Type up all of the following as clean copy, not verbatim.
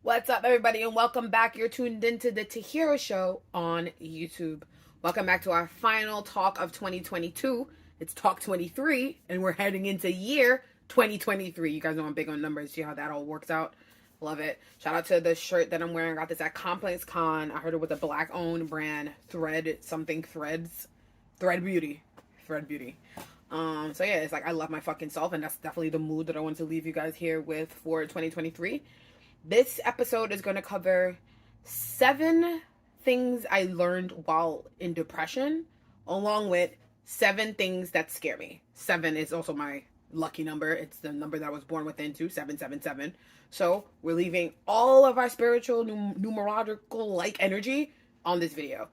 What's up, everybody, and welcome back. You're tuned into the Tahyira Show on YouTube. Welcome back to our final talk of 2022. It's talk 23, and we're heading into year 2023. You guys know I'm big on numbers. See how that all works out? Love it. Shout out to the shirt that I'm wearing. I got this at Complex Con. I heard it with a black-owned brand, Thread Beauty. Thread Beauty. So yeah, it's like I love my fucking self, and that's definitely the mood that I want to leave you guys here with for 2023. This episode is going to cover 7 things I learned while in depression, along with 7 things that scare me. 7 is also my lucky number. It's the number that I was born within too, 777. So we're leaving all of our spiritual, numerological like energy on this video.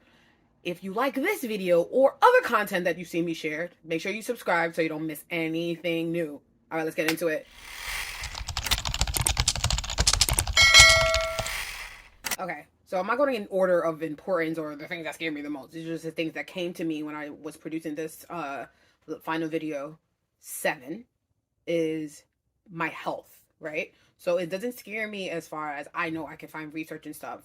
If you like this video or other content that you see me share, make sure you subscribe so you don't miss anything new. All right, let's get into it. Okay, so I'm not going in order of importance or the things that scared me the most. These are just the things that came to me when I was producing this final video. 7 is my health, right? So it doesn't scare me as far as I know I can find research and stuff.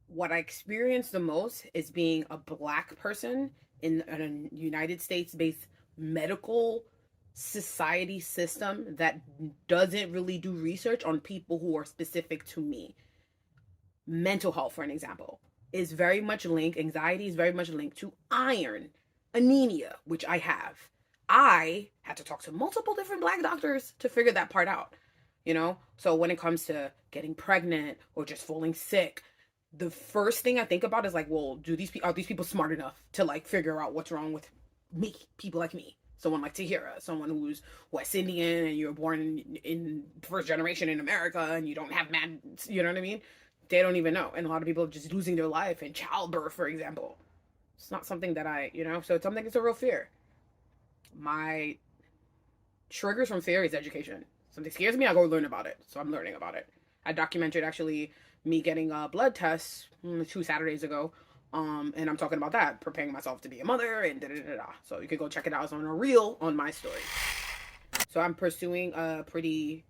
What I experience the most is being a Black person in a United States-based medical society system that doesn't really do research on people who are specific to me. Mental health, for an example, is very much linked, anxiety is very much linked to iron, anemia, which I have. I had to talk to multiple different Black doctors to figure that part out, you know? So when it comes to getting pregnant or just falling sick, the first thing I think about is like, well, are these people smart enough to like figure out what's wrong with me, people like me? Someone like Tahyira, someone who's West Indian and you're born in first generation in America and you don't have mad, you know what I mean? They don't even know. And a lot of people are just losing their life in childbirth, for example. It's not something that so it's something that's a real fear. My triggers from fear is education. Something scares me, I go learn about it. So I'm learning about it. I documented actually me getting a blood test 2 Saturdays ago. And I'm talking about that, preparing myself to be a mother and da-da-da-da. So you can go check it out. It's on a reel on my story. So I'm pursuing a pretty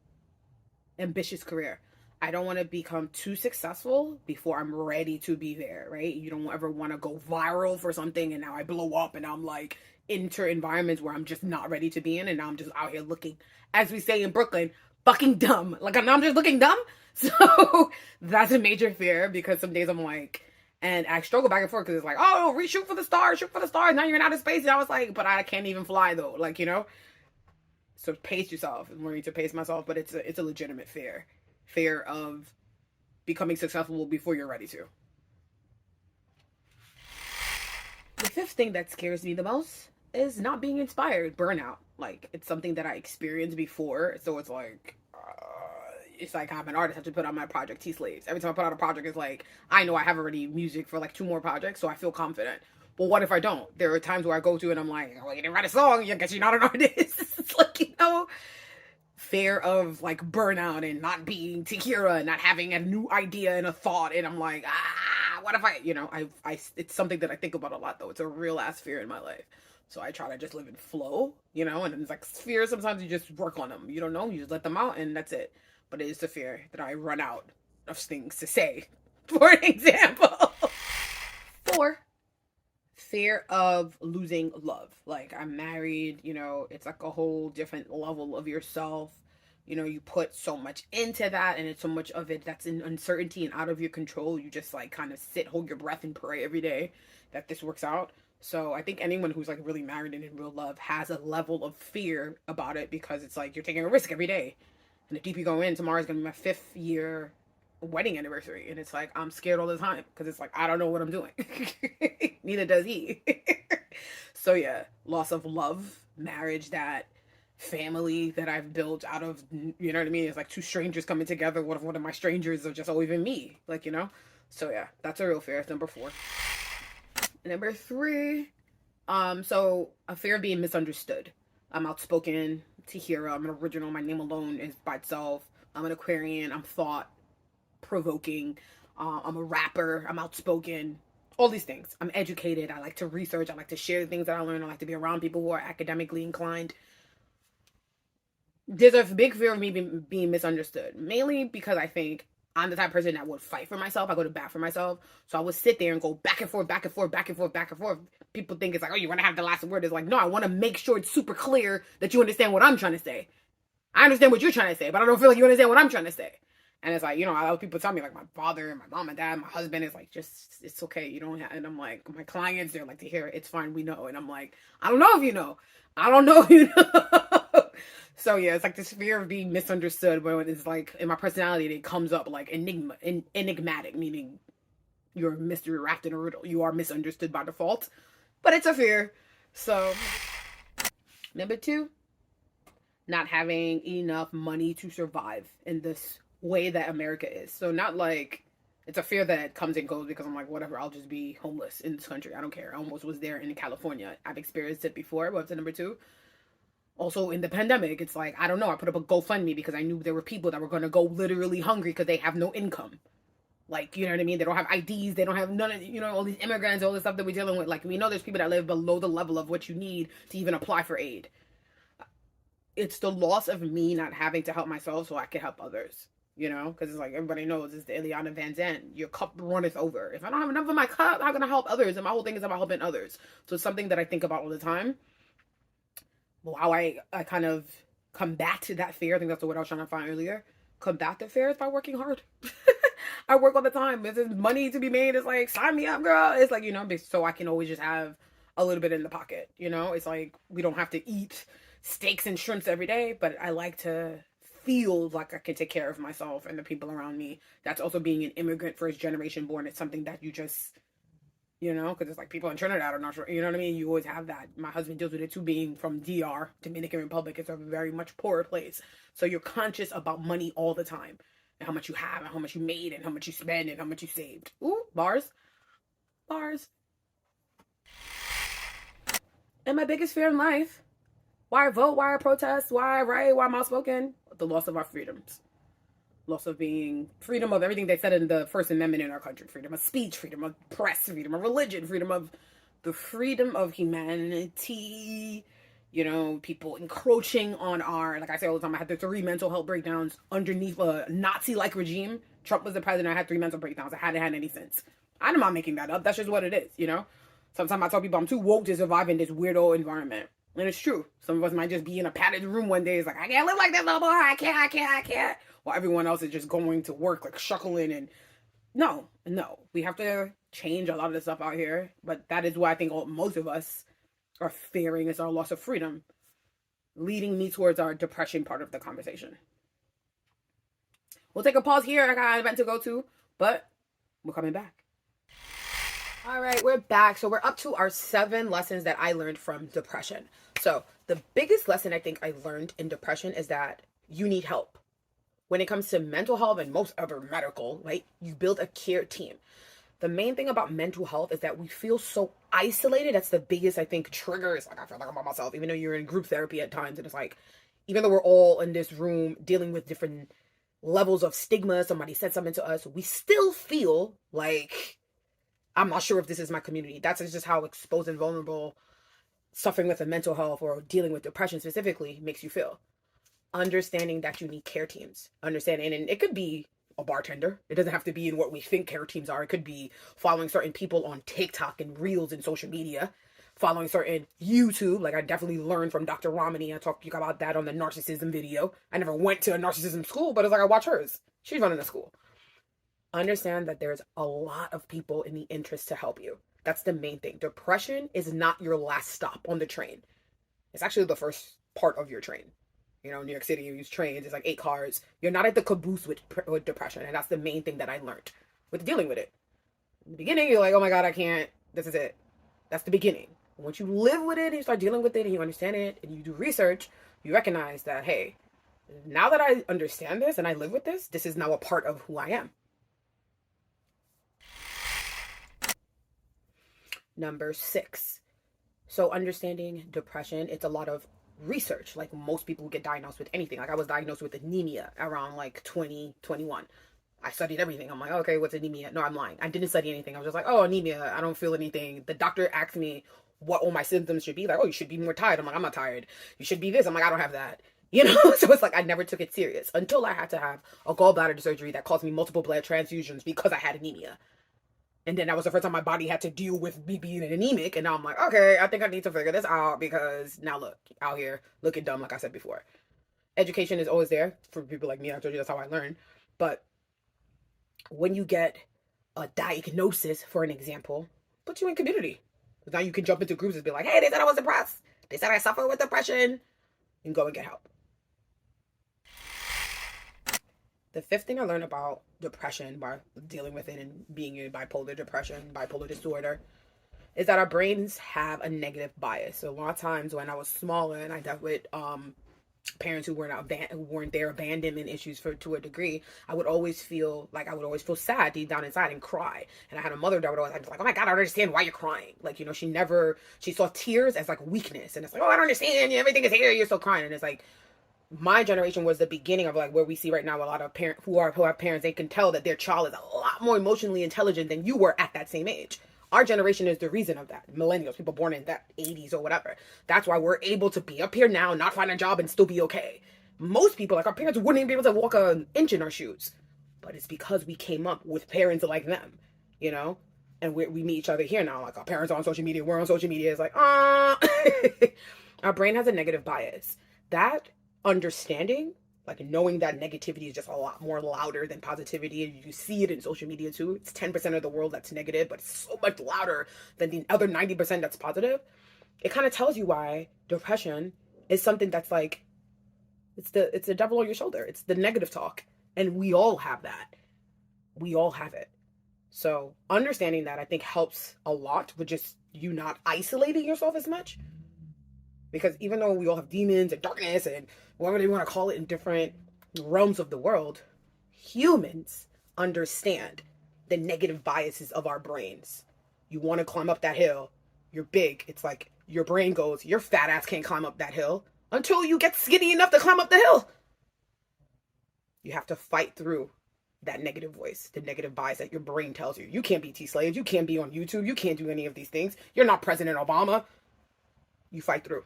ambitious career. I don't want to become too successful before I'm ready to be there, right? You don't ever want to go viral for something and now I blow up and I'm like enter environments where I'm just not ready to be in and now I'm just out here looking, as we say in Brooklyn, fucking dumb. Like I'm just looking dumb. So that's a major fear because some days I'm like, and I struggle back and forth because it's like, oh, reshoot for the stars, shoot for the stars. Now you're in outer space. And I was like, but I can't even fly though. Like, you know, so pace yourself. I'm learning to pace myself, but it's a legitimate fear. Fear of becoming successful before you're ready to. The 5th thing that scares me the most is not being inspired. Burnout. Like, it's something that I experienced before. So it's like I'm an artist. I have to put out my project T Slaves. Every time I put out a project, it's like, I know I have already music for like 2 more projects, so I feel confident. But what if I don't? There are times where I go to and I'm like, well, you didn't write a song. I guess you're not an artist. It's like, fear of like burnout and not being Tahyira and not having a new idea and a thought. And I'm like, what if it's something that I think about a lot though. It's a real ass fear in my life. So I try to just live in flow, and it's like fear. Sometimes you just work on them. You don't know, you just let them out and that's it. But it is the fear that I run out of things to say. For an example. 4, fear of losing love. Like I'm married, it's like a whole different level of yourself. You put so much into that and it's so much of it that's in uncertainty and out of your control. You just like kind of sit, hold your breath and pray every day that this works out. So I think anyone who's like really married and in real love has a level of fear about it because it's like you're taking a risk every day. And the deeper you go in, tomorrow's gonna be my 5th year wedding anniversary and it's like I'm scared all the time because it's like I don't know what I'm doing. Neither does he. So yeah, loss of love, marriage, that family that I've built out of, you know what I mean? It's like 2 strangers coming together. What if one of my strangers are just even me? Like, So yeah, that's a real fear. It's number 4. Number 3, so a fear of being misunderstood. I'm outspoken, Tahyira, I'm an original, my name alone is by itself. I'm an Aquarian, I'm thought provoking, I'm a rapper, I'm outspoken, all these things. I'm educated, I like to research, I like to share the things that I learn, I like to be around people who are academically inclined. There's a big fear of me being misunderstood, mainly because I think I'm the type of person that would fight for myself. I go to bat for myself. So I would sit there and go back and forth, back and forth, back and forth, back and forth. People think it's like, oh, you want to have the last word. It's like, no, I want to make sure it's super clear that you understand what I'm trying to say. I understand what you're trying to say, but I don't feel like you understand what I'm trying to say. And it's like, you know, a lot of people tell me, like my father, my mom and dad, my husband is like, just, it's okay. You don't have, and I'm like, my clients, they're like, to hear it. It's fine. We know. And I'm like, I don't know if you know. I don't know if you know. So yeah, it's like this fear of being misunderstood, but it's like in my personality, it comes up like enigmatic, meaning you're a mystery wrapped in a riddle. You are misunderstood by default, but it's a fear. So number 2, not having enough money to survive in this way that America is. So not like it's a fear that comes and goes because I'm like, whatever, I'll just be homeless in this country. I don't care. I almost was there in California. I've experienced it before. But to number 2, also in the pandemic, it's like, I don't know, I put up a GoFundMe because I knew there were people that were going to go literally hungry because they have no income. Like, you know what I mean? They don't have IDs. They don't have none of, you know, all these immigrants, all this stuff that we're dealing with. Like, we know there's people that live below the level of what you need to even apply for aid. It's the loss of me not having to help myself so I can help others. You know, because it's like everybody knows it's the Ileana Van Zandt. Your cup runneth over. If I don't have enough of my cup, how can I help others? And my whole thing is about helping others. So it's something that I think about all the time. Well, how I kind of combat that fear. I think that's the word I was trying to find earlier. Combat the fear is by working hard. I work all the time. If there's money to be made, it's like, sign me up, girl. It's like, you know, so I can always just have a little bit in the pocket. You know, it's like we don't have to eat steaks and shrimps every day, but I like to feel like I can take care of myself and the people around me. That's also being an immigrant, first generation born. It's something that you just, you know, because it's like people in Trinidad are not sure, you know what I mean? You always have that. My husband deals with it too, being from DR, Dominican Republic. It's a very much poorer place. So you're conscious about money all the time and how much you have and how much you made and how much you spend and how much you saved. Ooh, bars. Bars. And my biggest fear in life, why I vote, why I protest, why I write, why I'm outspoken, the loss of our freedoms. Loss of being, freedom of everything they said in the First Amendment in our country. Freedom of speech, freedom of press, freedom of religion, freedom of the freedom of humanity. You know, people encroaching on our, like I say all the time, I had the 3 mental health breakdowns underneath a Nazi-like regime. Trump was the president, I had 3 mental breakdowns. I hadn't had any since. I'm not making that up. That's just what it is, you know? Sometimes I tell people I'm too woke to survive in this weirdo environment. And it's true. Some of us might just be in a padded room one day. It's like, I can't live like this no more. I can't. While everyone else is just going to work, like shuckling and no. We have to change a lot of the stuff out here. But that is why I think most of us are fearing is our loss of freedom, leading me towards our depression part of the conversation. We'll take a pause here. I got an event to go to, but we're coming back. All right, we're back. So we're up to our 7 lessons that I learned from depression. So the biggest lesson I think I learned in depression is that you need help. When it comes to mental health and most other medical, right, you build a care team. The main thing about mental health is that we feel so isolated. That's the biggest, I think, trigger. It's like, I feel like I'm by myself, even though you're in group therapy at times. And it's like, even though we're all in this room dealing with different levels of stigma, somebody said something to us, we still feel like, I'm not sure if this is my community. That's just how exposed and vulnerable suffering with a mental health or dealing with depression specifically makes you feel. Understanding that you need care teams. Understanding, and it could be a bartender. It doesn't have to be in what we think care teams are. It could be following certain people on TikTok and Reels and social media. Following certain YouTube. Like I definitely learned from Dr. Romani. I talked about that on the narcissism video. I never went to a narcissism school, but it's like I watch hers. She's running a school. Understand that there's a lot of people in the interest to help you. That's the main thing. Depression is not your last stop on the train. It's actually the first part of your train. You know, in New York City, you use trains. It's like 8 cars. You're not at the caboose with depression. And that's the main thing that I learned with dealing with it. In the beginning, you're like, oh my God, I can't. This is it. That's the beginning. Once you live with it and you start dealing with it and you understand it and you do research, you recognize that, hey, now that I understand this and I live with this, this is now a part of who I am. Number 6. So understanding depression, it's a lot of research. Like most people who get diagnosed with anything. Like I was diagnosed with anemia around like 2021. I studied everything. I'm like, okay, what's anemia? No, I'm lying. I didn't study anything. I was just like, oh, anemia. I don't feel anything. The doctor asked me what all my symptoms should be. Like, oh, you should be more tired. I'm like, I'm not tired. You should be this. I'm like, I don't have that. You know, so it's like I never took it serious until I had to have a gallbladder surgery that caused me multiple blood transfusions because I had anemia. And then that was the first time my body had to deal with me being anemic. And now I'm like, okay, I think I need to figure this out because now look, out here looking dumb, like I said before. Education is always there for people like me. I told you that's how I learned. But when you get a diagnosis, for an example, put you in community. Now you can jump into groups and be like, hey, they said I was depressed. They said I suffer with depression. And go and get help. The fifth thing I learned about depression by dealing with it and being in bipolar depression, bipolar disorder, is that our brains have a negative bias. So a lot of times when I was smaller and I dealt with parents who weren't there, abandonment issues to a degree, I would always feel sad deep down inside and cry. And I had a mother that would always be like, oh my God, I don't understand why you're crying. Like, you know, she saw tears as like weakness. And it's like, oh, I don't understand. Everything is here. You're still crying. And it's like, my generation was the beginning of like where we see right now a lot of parents who have parents, they can tell that their child is a lot more emotionally intelligent than you were at that same age. Our generation is the reason of that. Millennials, people born in that 80s or whatever. That's why we're able to be up here now, not find a job and still be okay. Most people, like our parents, wouldn't even be able to walk an inch in our shoes. But it's because we came up with parents like them, you know? And we meet each other here now. Like our parents are on social media, we're on social media. It's like, our brain has a negative bias. That understanding, like knowing that negativity is just a lot more louder than positivity, and you see it in social media too. It's 10% of the world that's negative, but it's so much louder than the other 90% that's positive. It kind of tells you why depression is something that's like, it's the devil on your shoulder. It's the negative talk. And we all have that. We all have it. So understanding that, I think, helps a lot with just you not isolating yourself as much. Because even though we all have demons and darkness and whatever they want to call it in different realms of the world, humans understand the negative biases of our brains. You want to climb up that hill, you're big. It's like your brain goes, your fat ass can't climb up that hill until you get skinny enough to climb up the hill. You have to fight through that negative voice, the negative bias that your brain tells you. You can't be T-Slaves. You can't be on YouTube. You can't do any of these things. You're not President Obama. You fight through.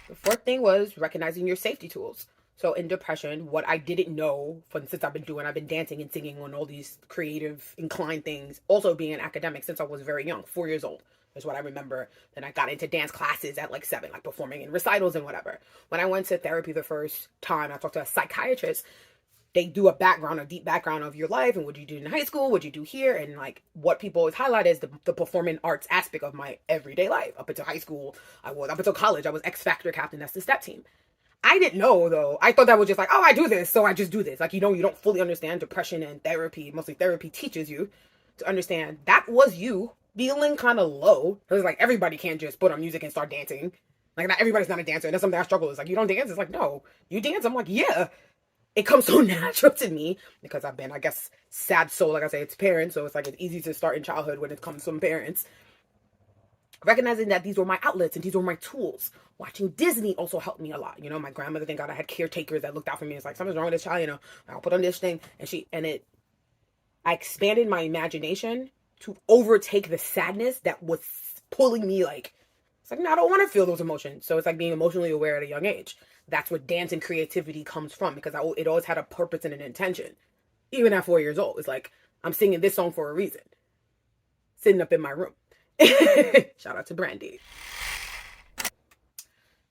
The fourth thing was recognizing your safety tools. So in depression, what I didn't know since I've been dancing and singing on all these creative inclined things, also being an academic since I was very young, 4 years old is what I remember. Then I got into dance classes at like 7, like performing in recitals and whatever. When I went to therapy the first time, I talked to a psychiatrist. They do a deep background of your life and what you do in high school, what you do here. And like what people always highlight is the performing arts aspect of my everyday life. Up until high school, up until college, I was X Factor captain. That's the step team. I didn't know though. I thought that was just like, oh, I do this, so I just do this. Like, you don't fully understand depression, and therapy, mostly therapy, teaches you to understand that was you feeling kind of low. Because like everybody can't just put on music and start dancing. Like not everybody's not a dancer. And that's something I struggle with. It's like, you don't dance? It's like, no, you dance. I'm like, yeah. It comes so natural to me because I've been, I guess, sad soul, like I say, it's parents. So it's like it's easy to start in childhood when it comes from parents. Recognizing that these were my outlets and these were my tools. Watching Disney also helped me a lot. You know, my grandmother, thank God, I had caretakers that looked out for me. It's like, something's wrong with this child, you know, I'll put on this thing. I expanded my imagination to overtake the sadness that was pulling me like, it's like, no, I don't want to feel those emotions. So it's like being emotionally aware at a young age. That's what dance and creativity comes from, because it always had a purpose and an intention. Even at 4 years old, it's like, I'm singing this song for a reason. Sitting up in my room. Shout out to Brandy.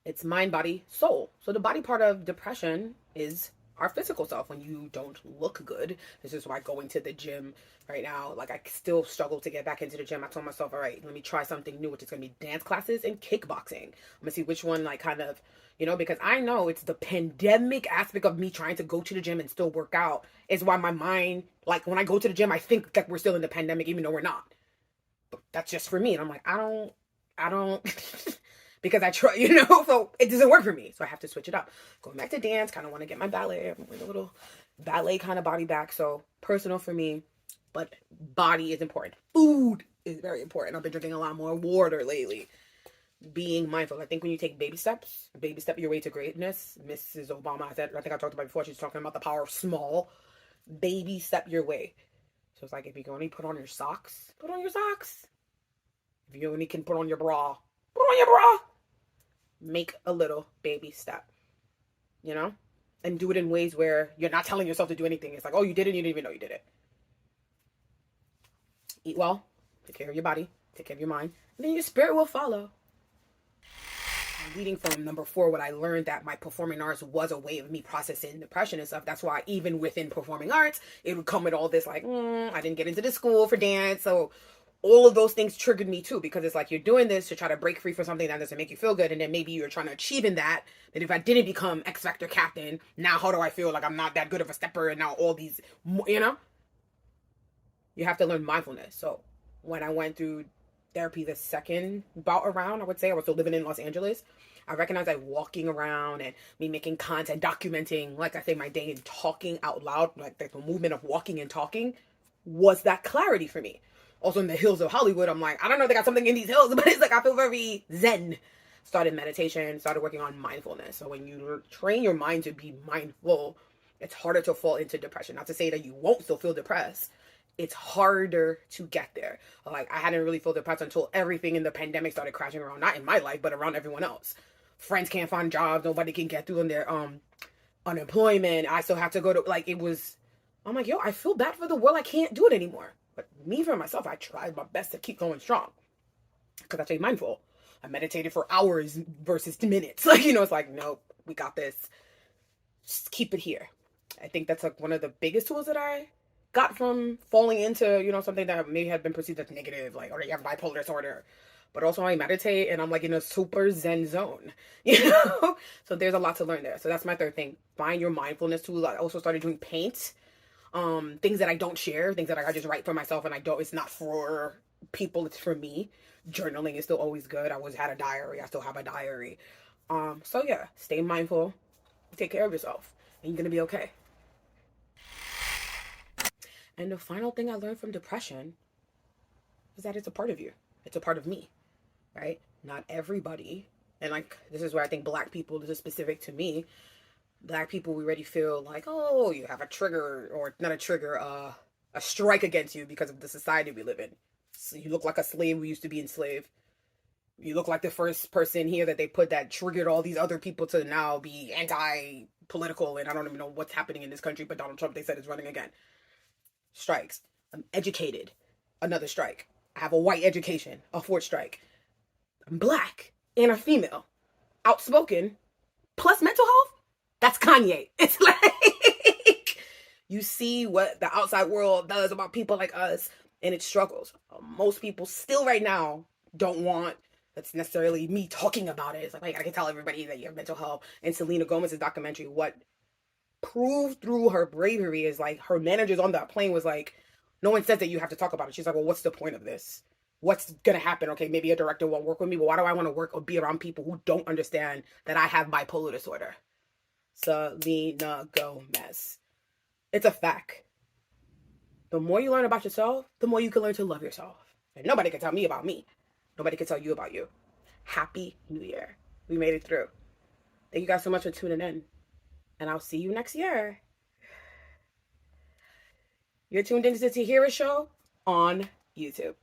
It's mind, body, soul. So the body part of depression is our physical self. When you don't look good, this is why going to the gym right now, like I still struggle to get back into the gym. I told myself, all right, let me try something new, which is going to be dance classes and kickboxing. I'm going to see which one, like, kind of, you know, because I know it's the pandemic aspect of me trying to go to the gym and still work out is why my mind, like when I go to the gym, I think that we're still in the pandemic, even though we're not. But that's just for me. And I'm like, I don't, because I try, you know, so it doesn't work for me. So I have to switch it up. Going back to dance, kind of want to get my ballet, a little ballet kind of body back. So personal for me, but body is important. Food is very important. I've been drinking a lot more water lately. Being mindful. I think when you take baby step your way to greatness. Mrs. Obama said, I think I talked about before, she's talking about the power of small. Baby step your way. So it's like, if you can only put on your socks, put on your socks. If you only can put on your bra, put on your bra. make a little baby step, you know? And do it in ways where you're not telling yourself to do anything. It's like, oh, you did it, you didn't even know you did it. Eat well, take care of your body, take care of your mind, and then your spirit will follow. Leading from number 4, what I learned that my performing arts was a way of me processing depression and stuff. That's why even within performing arts, it would come with all this like, I didn't get into the school for dance. So all of those things triggered me too, because it's like you're doing this to try to break free from something that doesn't make you feel good. And then maybe you're trying to achieve in that if I didn't become X Factor captain, now how do I feel like I'm not that good of a stepper? And now all these, you know, you have to learn mindfulness. So when I went through therapy the second bout around, I would say, I was still living in Los Angeles, I recognized that walking around and me making content, documenting, like I say, my day and talking out loud, like the movement of walking and talking was that clarity for me. Also in the hills of Hollywood, I'm like, I don't know if they got something in these hills, but it's like I feel very zen. Started meditation, started working on mindfulness. So when you train your mind to be mindful, it's harder to fall into depression. Not to say that you won't still feel depressed. It's harder to get there. Like I hadn't really felt depressed until everything in the pandemic started crashing around, not in my life, but around everyone else. Friends can't find jobs. Nobody can get through on their unemployment. I still have to go to, like, it was, I'm like, yo, I feel bad for the world. I can't do it anymore. But me, for myself, I tried my best to keep going strong. Because I stayed mindful. I meditated for hours versus minutes. Like, you know, it's like, nope, we got this. Just keep it here. I think that's like one of the biggest tools that I got from falling into, you know, something that may have been perceived as negative, like, or you have bipolar disorder. But also I meditate and I'm like in a super zen zone, you know? So there's a lot to learn there. So that's my third thing. Find your mindfulness tool. I also started doing paint. Things that I don't share, things that I just write for myself and it's not for people, it's for me. Journaling is still always good. I always had a diary. I still have a diary. So yeah, stay mindful, take care of yourself, and you're going to be okay. And the final thing I learned from depression is that it's a part of you. It's a part of me, right? Not everybody. And like, this is where I think Black people, this is specific to me. Black people, we already feel like, oh, you have a trigger, or not a trigger, a strike against you because of the society we live in. So you look like a slave who used to be enslaved. You look like the first person here that they put that triggered all these other people to now be anti-political, and I don't even know what's happening in this country, but Donald Trump, they said, is running again. Strikes. I'm educated. Another strike. I have a white education. A fourth strike. I'm Black and a female. Outspoken. Plus mental health. That's Kanye. It's like, you see what the outside world does about people like us, and it struggles. Most people still right now don't want, that's necessarily me talking about it. It's like, I can tell everybody that you have mental health. And Selena Gomez's documentary, what proved through her bravery is like, her managers on that plane was like, no one says that you have to talk about it. She's like, well, what's the point of this? What's going to happen? Okay, maybe a director won't work with me, but why do I want to work or be around people who don't understand that I have bipolar disorder? Selena Gomez. It's a fact. The more you learn about yourself, the more you can learn to love yourself. And nobody can tell me about me. Nobody can tell you about you. Happy New Year. We made it through. Thank you guys so much for tuning in. And I'll see you next year. You're tuned into the Tahyira Show on YouTube.